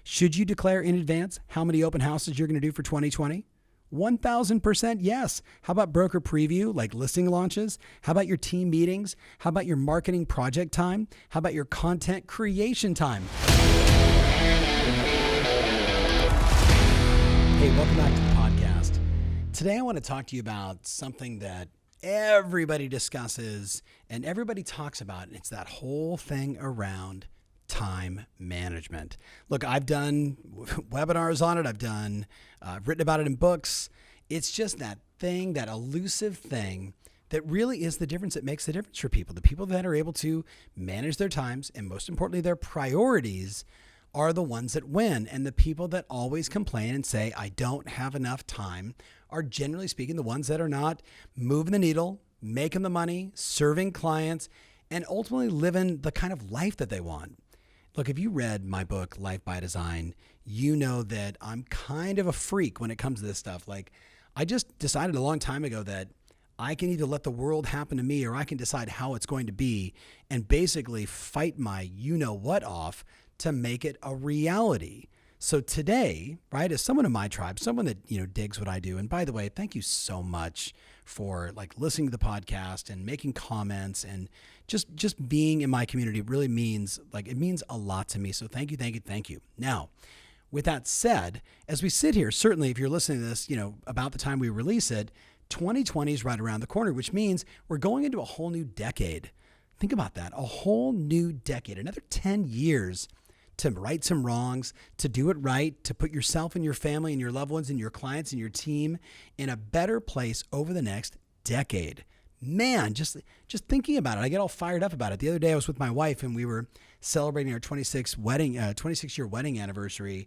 Should you declare in advance how many open houses you're going to do for 2020? 1,000% yes. How about broker preview, like listing launches? How about your team meetings? How about your marketing project time? How about your content creation time? Hey, welcome back to the podcast. Today I want to talk to you about something that everybody discusses and everybody talks about, and it's that whole thing around time management. Look, I've done webinars on it. I've written about it in books. It's just that thing, that elusive thing that really is the difference that makes the difference for people. The people that are able to manage their times and most importantly, their priorities are the ones that win. And the people that always complain and say, I don't have enough time, are generally speaking the ones that are not moving the needle, making the money, serving clients, and ultimately living the kind of life that they want. Look, if you read my book, Life by Design, you know that I'm kind of a freak when it comes to this stuff. Like, I just decided a long time ago that I can either let the world happen to me or I can decide how it's going to be and basically fight my you-know-what off to make it a reality. So today, right, as someone in my tribe, someone that, digs what I do. And by the way, thank you so much for listening to the podcast and making comments and just being in my community. It really means it means a lot to me. So thank you. Now, with that said, as we sit here, certainly if you're listening to this, about the time we release it, 2020 is right around the corner, which means we're going into a whole new decade. Think about that, a whole new decade, another 10 years to right some wrongs, to do it right, to put yourself and your family and your loved ones and your clients and your team in a better place over the next decade. Man, just thinking about it, I get all fired up about it. The other day I was with my wife and we were celebrating our 26-year wedding anniversary.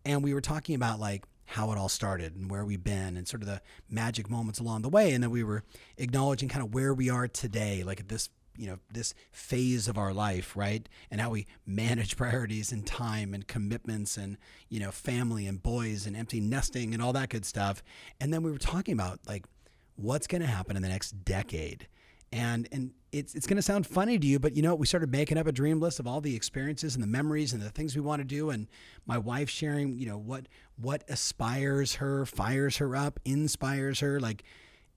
And we were talking about how it all started and where we've been and sort of the magic moments along the way. And then we were acknowledging kind of where we are today, at this phase of our life, right? And how we manage priorities and time and commitments and, family and boys and empty nesting and all that good stuff. And then we were talking about what's going to happen in the next decade. And it's going to sound funny to you, but we started making up a dream list of all the experiences and the memories and the things we want to do. And my wife sharing, what aspires her, fires her up, inspires her,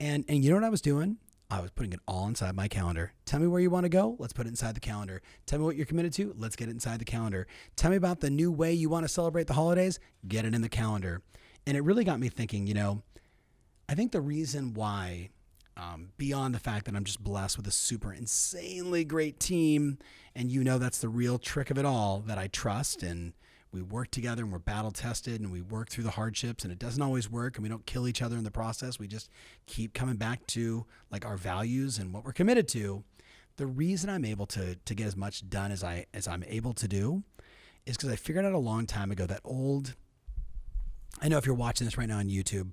and you know what I was doing? I was putting it all inside my calendar. Tell me where you want to go. Let's put it inside the calendar. Tell me what you're committed to. Let's get it inside the calendar. Tell me about the new way you want to celebrate the holidays. Get it in the calendar. And it really got me thinking, I think the reason why, beyond the fact that I'm just blessed with a super insanely great team, and that's the real trick of it all, that I trust, and we work together and we're battle tested and we work through the hardships, and it doesn't always work and we don't kill each other in the process. We just keep coming back to our values and what we're committed to. The reason I'm able to get as much done as I'm able to do is because I figured out a long time ago that I know if you're watching this right now on YouTube,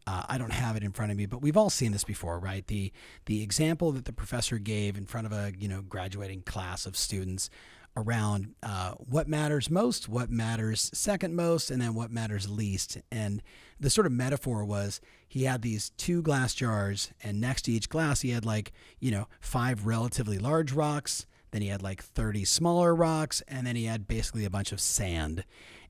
I don't have it in front of me, but we've all seen this before, right? The example that the professor gave in front of a graduating class of students around what matters most, what matters second most, and then what matters least. And the sort of metaphor was he had these 2 glass jars, and next to each glass he had 5 relatively large rocks, then he had 30 smaller rocks, and then he had basically a bunch of sand.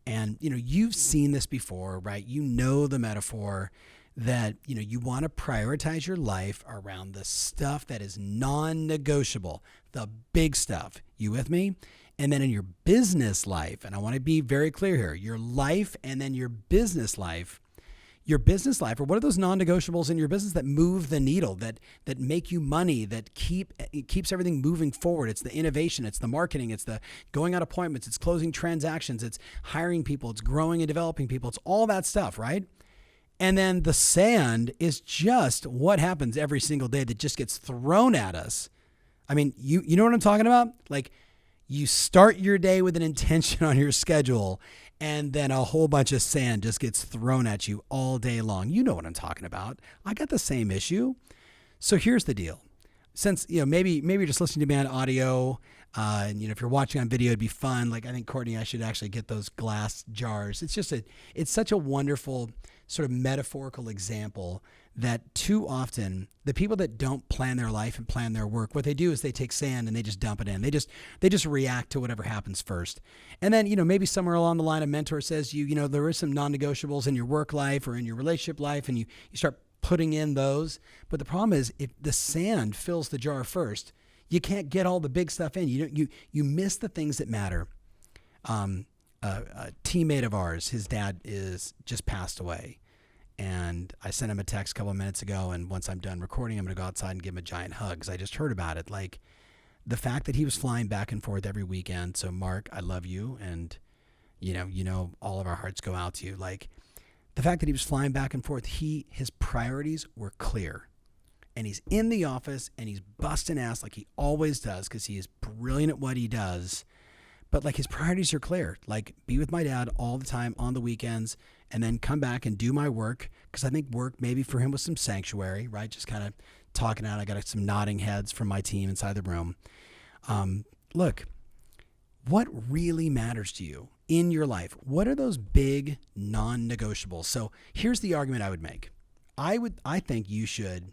And you've seen this before, right? The metaphor that you want to prioritize your life around the stuff that is non-negotiable, the big stuff. You with me? And then in your business life, and I want to be very clear here, your life and then your business life, or what are those non-negotiables in your business that move the needle, that make you money, that keeps everything moving forward? It's the innovation, it's the marketing, it's the going on appointments, it's closing transactions, it's hiring people, it's growing and developing people, it's all that stuff, right? And then the sand is just what happens every single day that just gets thrown at us. I mean, you know what I'm talking about? You start your day with an intention on your schedule, and then a whole bunch of sand just gets thrown at you all day long. You know what I'm talking about. I got the same issue. So here's the deal. Since, maybe you're just listening to me on audio, And if you're watching on video, it'd be fun. Like, I think Courtney, I should actually get those glass jars. It's such a wonderful sort of metaphorical example that too often the people that don't plan their life and plan their work, what they do is they take sand and they just dump it in. They just react to whatever happens first. And then, maybe somewhere along the line, a mentor says there is some non-negotiables in your work life or in your relationship life, and you start putting in those. But the problem is, if the sand fills the jar first, you can't get all the big stuff in. You miss the things that matter. A teammate of ours, his dad is just passed away. And I sent him a text a couple of minutes ago, and once I'm done recording, I'm going to go outside and give him a giant hug because I just heard about it. Like, the fact that he was flying back and forth every weekend. So, Mark, I love you, and all of our hearts go out to you. Like, the fact that he was flying back and forth, his priorities were clear. And he's in the office, and he's busting ass like he always does because he is brilliant at what he does. But like, his priorities are clear. Like, be with my dad all the time on the weekends, and then come back and do my work. Because I think work maybe for him was some sanctuary, right? Just kind of talking out. I got some nodding heads from my team inside the room. Look, what really matters to you in your life? What are those big non-negotiables? So here's the argument I would make. I think you should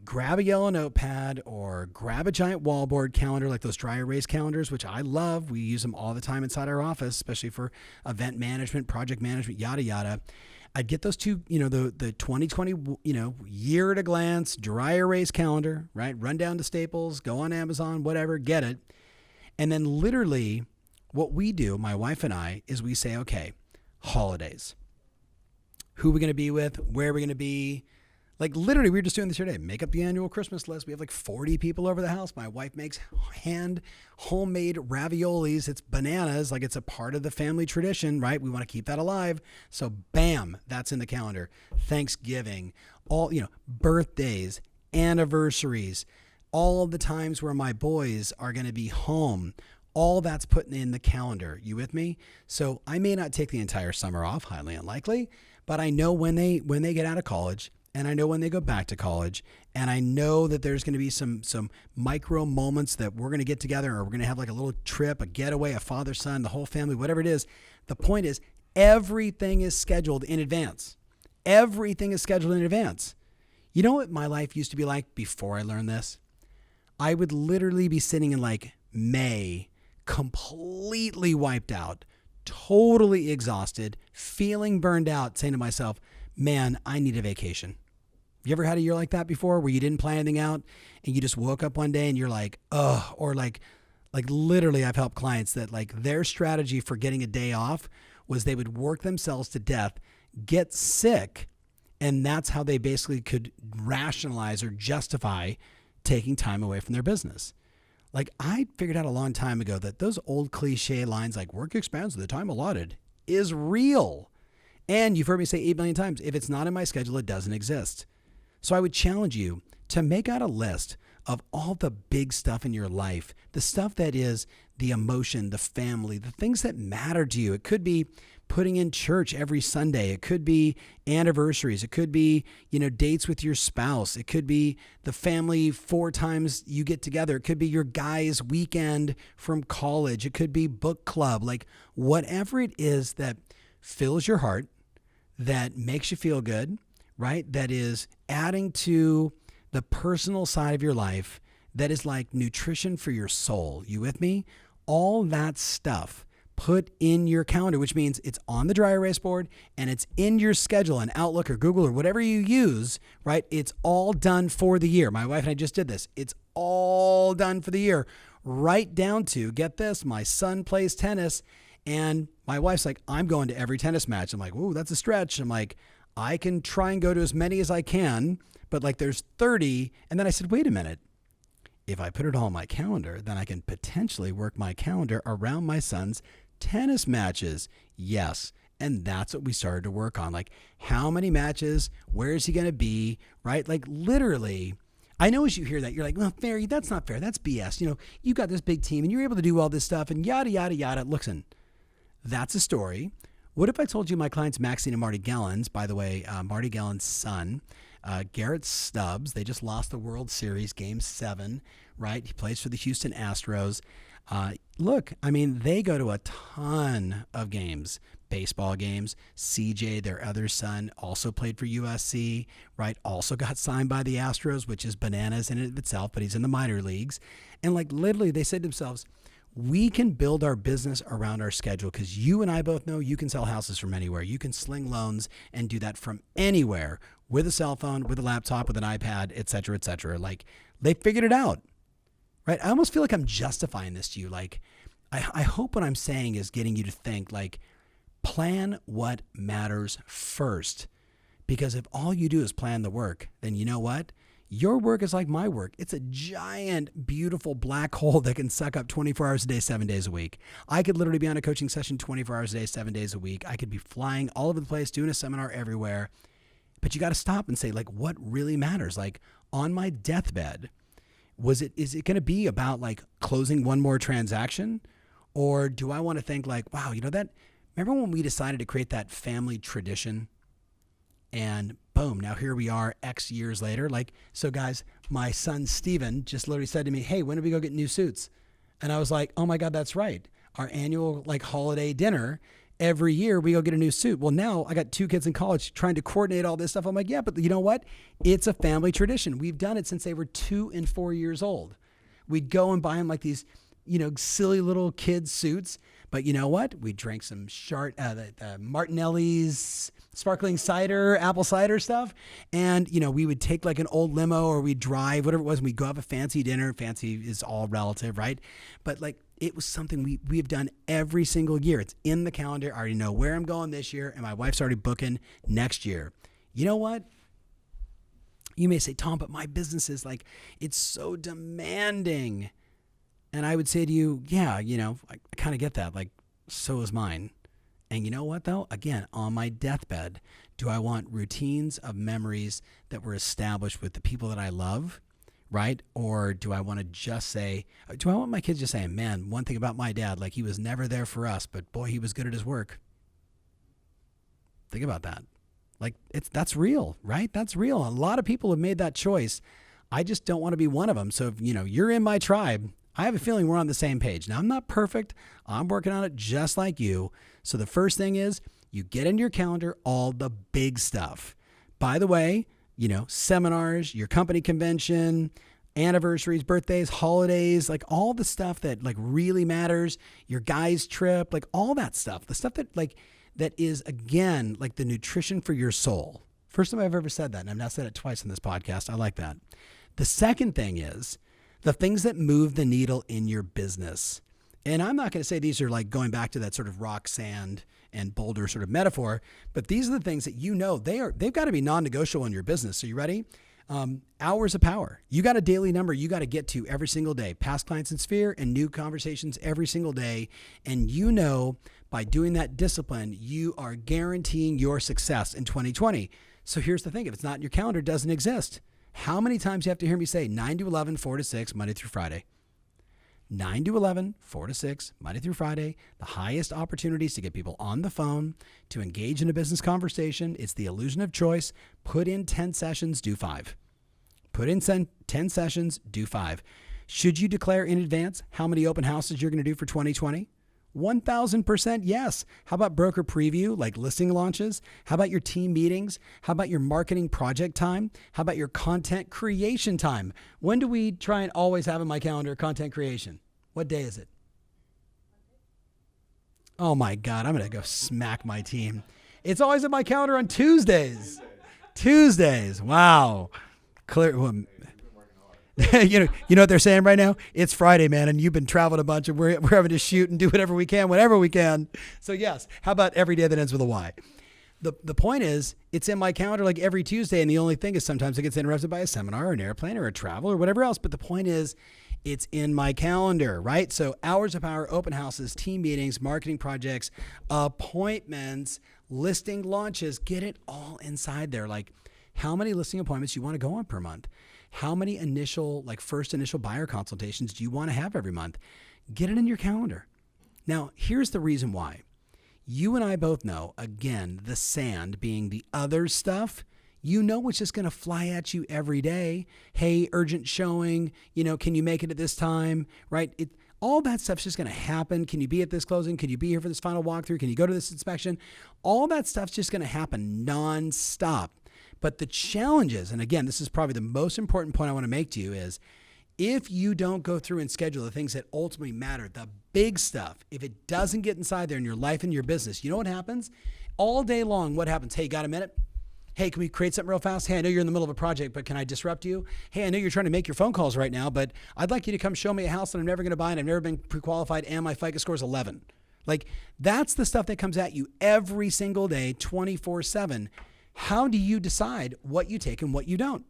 grab a yellow notepad or grab a giant wallboard calendar like those dry erase calendars, which I love. We use them all the time inside our office, especially for event management, project management, yada, yada. I'd get those two, the 2020, year at a glance, dry erase calendar, right? Run down to Staples, go on Amazon, whatever, get it. And then literally what we do, my wife and I, is we say, okay, holidays. Who are we going to be with? Where are we going to be? Like, literally, we were just doing this today. Make up the annual Christmas list. We have like 40 people over the house. My wife makes homemade raviolis. It's bananas. Like, it's a part of the family tradition, right? We want to keep that alive. So, bam, that's in the calendar. Thanksgiving, all, birthdays, anniversaries, all of the times where my boys are going to be home. All that's put in the calendar. You with me? So, I may not take the entire summer off, highly unlikely, but I know when they get out of college, and I know when they go back to college, and I know that there's going to be some micro moments that we're going to get together, or we're going to have like a little trip, a getaway, a father, son, the whole family, whatever it is. The point is, everything is scheduled in advance. Everything is scheduled in advance. You know what my life used to be like before I learned this? I would literally be sitting in like May, completely wiped out, totally exhausted, feeling burned out, saying to myself, man, I need a vacation. You ever had a year like that before where you didn't plan anything out and you just woke up one day and you're like, ugh, or like literally I've helped clients that like their strategy for getting a day off was they would work themselves to death, get sick, and that's how they basically could rationalize or justify taking time away from their business. Like, I figured out a long time ago that those old cliche lines like work expands the time allotted is real. And you've heard me say 8 million times, if it's not in my schedule, it doesn't exist. So I would challenge you to make out a list of all the big stuff in your life, the stuff that is the emotion, the family, the things that matter to you. It could be putting in church every Sunday. It could be anniversaries. It could be, dates with your spouse. It could be the family 4 times you get together. It could be your guy's weekend from college. It could be book club, like whatever it is that fills your heart, that makes you feel good, right? That is adding to the personal side of your life, that is like nutrition for your soul. You with me? All that stuff put in your calendar, which means it's on the dry erase board and it's in your schedule on Outlook or Google or whatever you use, right? It's all done for the year. My wife and I just did this. It's all done for the year, right down to, get this, my son plays tennis and my wife's like, I'm going to every tennis match. I'm like, ooh, that's a stretch. I'm like, I can try and go to as many as I can, but like there's 30. And then I said, wait a minute. If I put it all on my calendar, then I can potentially work my calendar around my son's tennis matches. Yes. And that's what we started to work on. Like, how many matches? Where is he going to be? Right? Like, literally, I know as you hear that, you're like, well, Ferry, that's not fair. That's BS. You got this big team and you're able to do all this stuff and yada, yada, yada. Listen, that's a story. What if I told you my clients, Maxine and Marty Gellens, by the way, Marty Gellens' son, Garrett Stubbs, they just lost the World Series, Game 7, right? He plays for the Houston Astros. Look, I mean, they go to a ton of games, baseball games. CJ, their other son, also played for USC, right? Also got signed by the Astros, which is bananas in and of itself, but he's in the minor leagues. And like literally they said to themselves, we can build our business around our schedule because you and I both know you can sell houses from anywhere. You can sling loans and do that from anywhere with a cell phone, with a laptop, with an iPad, et cetera, et cetera. Like they figured it out, right? I almost feel like I'm justifying this to you. Like I hope what I'm saying is getting you to think like plan what matters first. Because if all you do is plan the work, then you know what? Your work is like my work. It's a giant, beautiful black hole that can suck up 24 hours a day, 7 days a week. I could literally be on a coaching session 24 hours a day, 7 days a week. I could be flying all over the place, doing a seminar everywhere. But you got to stop and say, like, what really matters? Like, on my deathbed, is it going to be about, like, closing one more transaction? Or do I want to think, like, wow, remember when we decided to create that family tradition? And boom, now here we are X years later. Like, so guys, my son, Steven, just literally said to me, hey, when do we go get new suits? And I was like, oh my God, that's right. Our annual like holiday dinner, every year we go get a new suit. Well, now I got 2 kids in college trying to coordinate all this stuff. I'm like, yeah, but you know what? It's a family tradition. We've done it since they were 2 and 4 years old. We'd go and buy them like these, silly little kids suits. But you know what? We drank some Martinelli's sparkling cider, apple cider stuff. And, we would take like an old limo or we'd drive, whatever it was. And we'd go have a fancy dinner. Fancy is all relative, right? But like it was something we have done every single year. It's in the calendar. I already know where I'm going this year. And my wife's already booking next year. You know what? You may say, Tom, but my business is like, it's so demanding. And I would say to you, yeah, I kind of get that. Like, so is mine. And you know what, though? Again, on my deathbed, do I want routines of memories that were established with the people that I love, right? Or do I want my kids just saying, man, one thing about my dad, like he was never there for us, but boy, he was good at his work. Think about that. Like that's real, right? That's real. A lot of people have made that choice. I just don't want to be one of them. So if, you're in my tribe, I have a feeling we're on the same page. Now, I'm not perfect. I'm working on it just like you. So the first thing is you get in your calendar all the big stuff. By the way, seminars, your company convention, anniversaries, birthdays, holidays, like all the stuff that like really matters, your guy's trip, like all that stuff, the stuff that is, again, like the nutrition for your soul. First time I've ever said that, and I've now said it twice in this podcast. I like that. The second thing is the things that move the needle in your business. And I'm not going to say these are like going back to that sort of rock, sand, and boulder sort of metaphor, but these are the things that they've got to be non-negotiable in your business. So you ready? Hours of power. You got a daily number you got to get to every single day. Past clients in Sphere and new conversations every single day. And by doing that discipline, you are guaranteeing your success in 2020. So here's the thing. If it's not in your calendar, it doesn't exist. How many times do you have to hear me say 9 to 11, 4 to 6, Monday through Friday? 9 to 11, 4 to 6, Monday through Friday. The highest opportunities to get people on the phone, to engage in a business conversation. It's the illusion of choice. Put in 10 sessions, do 5. Put in 10 sessions, do 5. Should you declare in advance how many open houses you're going to do for 2020? 1,000% yes. How about broker preview, like listing launches? How about your team meetings? How about your marketing project time? How about your content creation time? When do we try and always have in my calendar content creation? What day is it? Oh my God, I'm going to go smack my team. It's always in my calendar on Tuesdays. Tuesdays. Wow. Clear. You know what they're saying right now? It's Friday, man, and you've been traveling a bunch, and we're having to shoot and do whatever we can, whenever we can. So yes, how about every day that ends with a Y? The point is, it's in my calendar like every Tuesday, and the only thing is sometimes it gets interrupted by a seminar or an airplane or a travel or whatever else. But the point is, it's in my calendar, right? So hours of power, open houses, team meetings, marketing projects, appointments, listing launches, get it all inside there. Like how many listing appointments you want to go on per month? How many first initial buyer consultations do you want to have every month? Get it in your calendar. Now, here's the reason why. You and I both know, again, the sand being the other stuff, it's just going to fly at you every day. Hey, urgent showing, can you make it at this time, right? All that stuff's just going to happen. Can you be at this closing? Can you be here for this final walkthrough? Can you go to this inspection? All that stuff's just going to happen nonstop. But the challenge is, and again, this is probably the most important point I want to make to you, is if you don't go through and schedule the things that ultimately matter, the big stuff, if it doesn't get inside there in your life and your business, you know what happens? All day long, what happens? Hey, got a minute? Hey, can we create something real fast? Hey, I know you're in the middle of a project, but can I disrupt you? Hey, I know you're trying to make your phone calls right now, but I'd like you to come show me a house that I'm never going to buy and I've never been pre-qualified and my FICO score is 11. Like, that's the stuff that comes at you every single day, 24/7. How do you decide what you take and what you don't?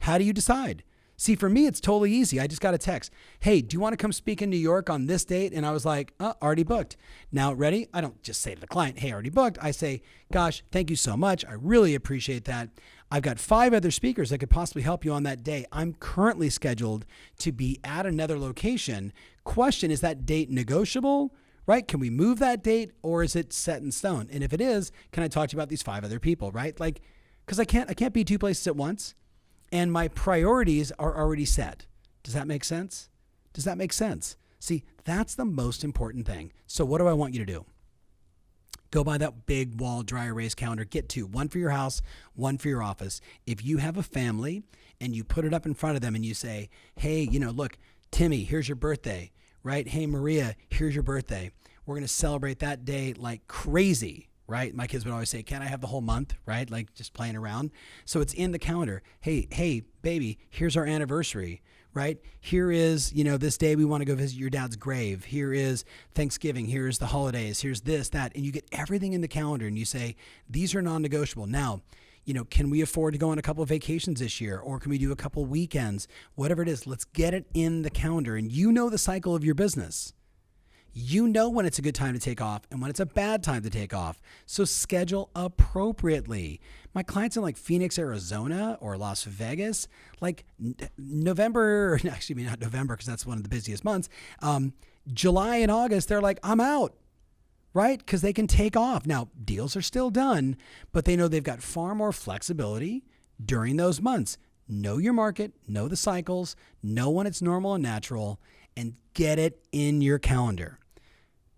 How do you decide? See, for me, it's totally easy. I just got a text. Hey, do you want to come speak in New York on this date? And I was like, already booked. Now, ready? I don't just say to the client, hey, already booked. I say, gosh, thank you so much. I really appreciate that. I've got 5 other speakers that could possibly help you on that day. I'm currently scheduled to be at another location. Question, is that date negotiable? Right? Can we move that date or is it set in stone? And if it is, can I talk to you about these 5 other people, right? Like, because I can't be 2 places at once. And my priorities are already set. Does that make sense? Does that make sense? See, that's the most important thing. So what do I want you to do? Go buy that big wall dry erase calendar. Get 2, one for your house, one for your office. If you have a family and you put it up in front of them and you say, hey, look, Timmy, here's your birthday, right? Hey, Maria, here's your birthday. We're going to celebrate that day like crazy. Right? My kids would always say, can I have the whole month? Right? Like just playing around. So it's in the calendar. Hey, baby, here's our anniversary, right? Here is, this day we want to go visit your dad's grave. Here is Thanksgiving. Here's the holidays. Here's this, that. And you get everything in the calendar and you say, these are non-negotiable. Now, can we afford to go on a couple of vacations this year? Or can we do a couple of weekends? Whatever it is, let's get it in the calendar. And you know the cycle of your business. You know when it's a good time to take off and when it's a bad time to take off. So schedule appropriately. My clients in like Phoenix, Arizona or Las Vegas, like November, actually not November because that's one of the busiest months. July and August, they're like, I'm out, right? Because they can take off. Now, deals are still done, but they know they've got far more flexibility during those months. Know your market, know the cycles, know when it's normal and natural, and get it in your calendar.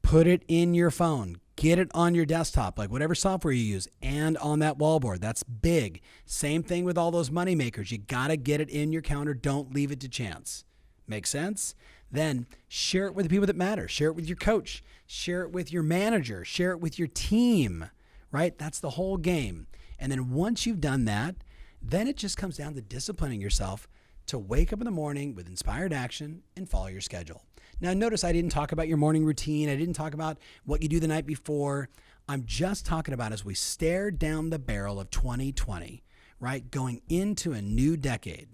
Put it in your phone. Get it on your desktop, like whatever software you use, and on that wallboard. That's big. Same thing with all those money makers. You got to get it in your calendar. Don't leave it to chance. Make sense? Then share it with the people that matter. Share it with your coach. Share it with your manager. Share it with your team, right? That's the whole game. And then once you've done that, then it just comes down to disciplining yourself to wake up in the morning with inspired action and follow your schedule. Now, notice I didn't talk about your morning routine. I didn't talk about what you do the night before. I'm just talking about as we stare down the barrel of 2020, right? Going into a new decade.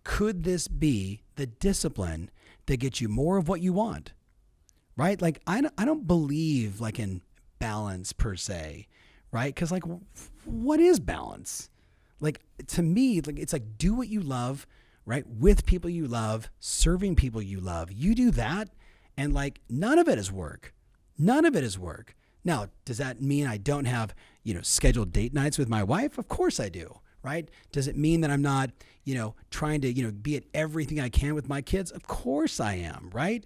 Could this be the discipline that gets you more of what you want, right? Like, I don't believe like in balance per se, right? Because like, what is balance? Like, to me, like it's like do what you love, right? With people you love, serving people you love. You do that and like none of it is work. None of it is work. Now, does that mean I don't have, scheduled date nights with my wife? Of course I do, right? Does it mean that I'm not, trying to, be at everything I can with my kids? Of course I am, right?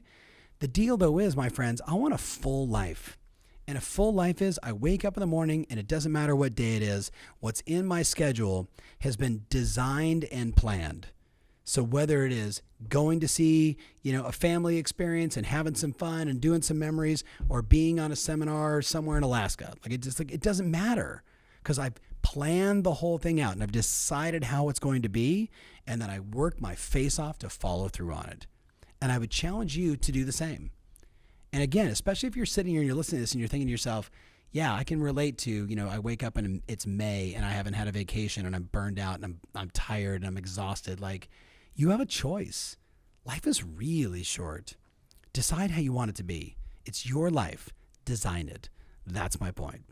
The deal though is, my friends, I want a full life. And a full life is I wake up in the morning and it doesn't matter what day it is. What's in my schedule has been designed and planned. So whether it is going to see, a family experience and having some fun and doing some memories or being on a seminar somewhere in Alaska, it doesn't matter because I've planned the whole thing out and I've decided how it's going to be. And then I work my face off to follow through on it. And I would challenge you to do the same. And again, especially if you're sitting here and you're listening to this and you're thinking to yourself, yeah, I can relate to, I wake up and it's May and I haven't had a vacation and I'm burned out and I'm tired and I'm exhausted. Like, you have a choice. Life is really short. Decide how you want it to be. It's your life. Design it. That's my point.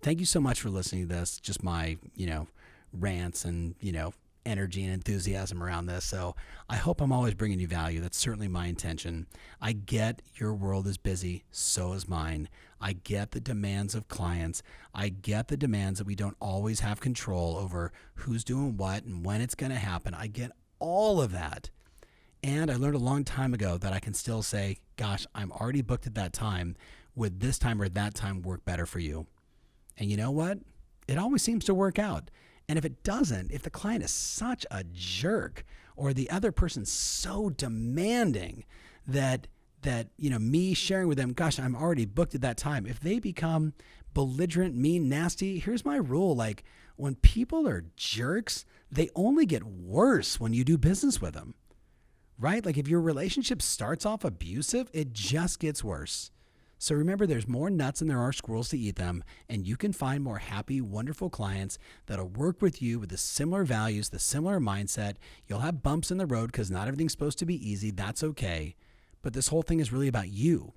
Thank you so much for listening to this. Just my, rants and, energy and enthusiasm around this. So I hope I'm always bringing you value. That's certainly my intention. I get your world is busy. So is mine. I get the demands of clients. I get the demands that we don't always have control over who's doing what and when it's going to happen. I get all of that. And I learned a long time ago that I can still say, gosh, I'm already booked at that time. Would this time or that time work better for you? And you know what? It always seems to work out. And if it doesn't, if the client is such a jerk or the other person's so demanding that me sharing with them, gosh, I'm already booked at that time. If they become belligerent, mean, nasty, here's my rule. Like, when people are jerks, they only get worse when you do business with them, right? Like, if your relationship starts off abusive, it just gets worse. So remember, there's more nuts than there are squirrels to eat them, and you can find more happy, wonderful clients that'll work with you with the similar values, the similar mindset. You'll have bumps in the road because not everything's supposed to be easy. That's okay. But this whole thing is really about you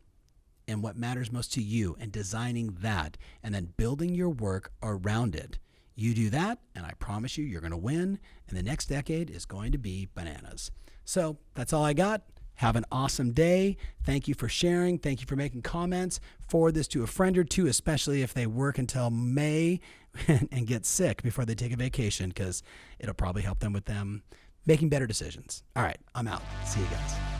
and what matters most to you and designing that and then building your work around it. You do that, and I promise you're going to win, and the next decade is going to be bananas. So that's all I got. Have an awesome day. Thank you for sharing. Thank you for making comments. Forward this to a friend or two, especially if they work until May and get sick before they take a vacation, because it'll probably help them with them making better decisions. All right, I'm out. See you guys.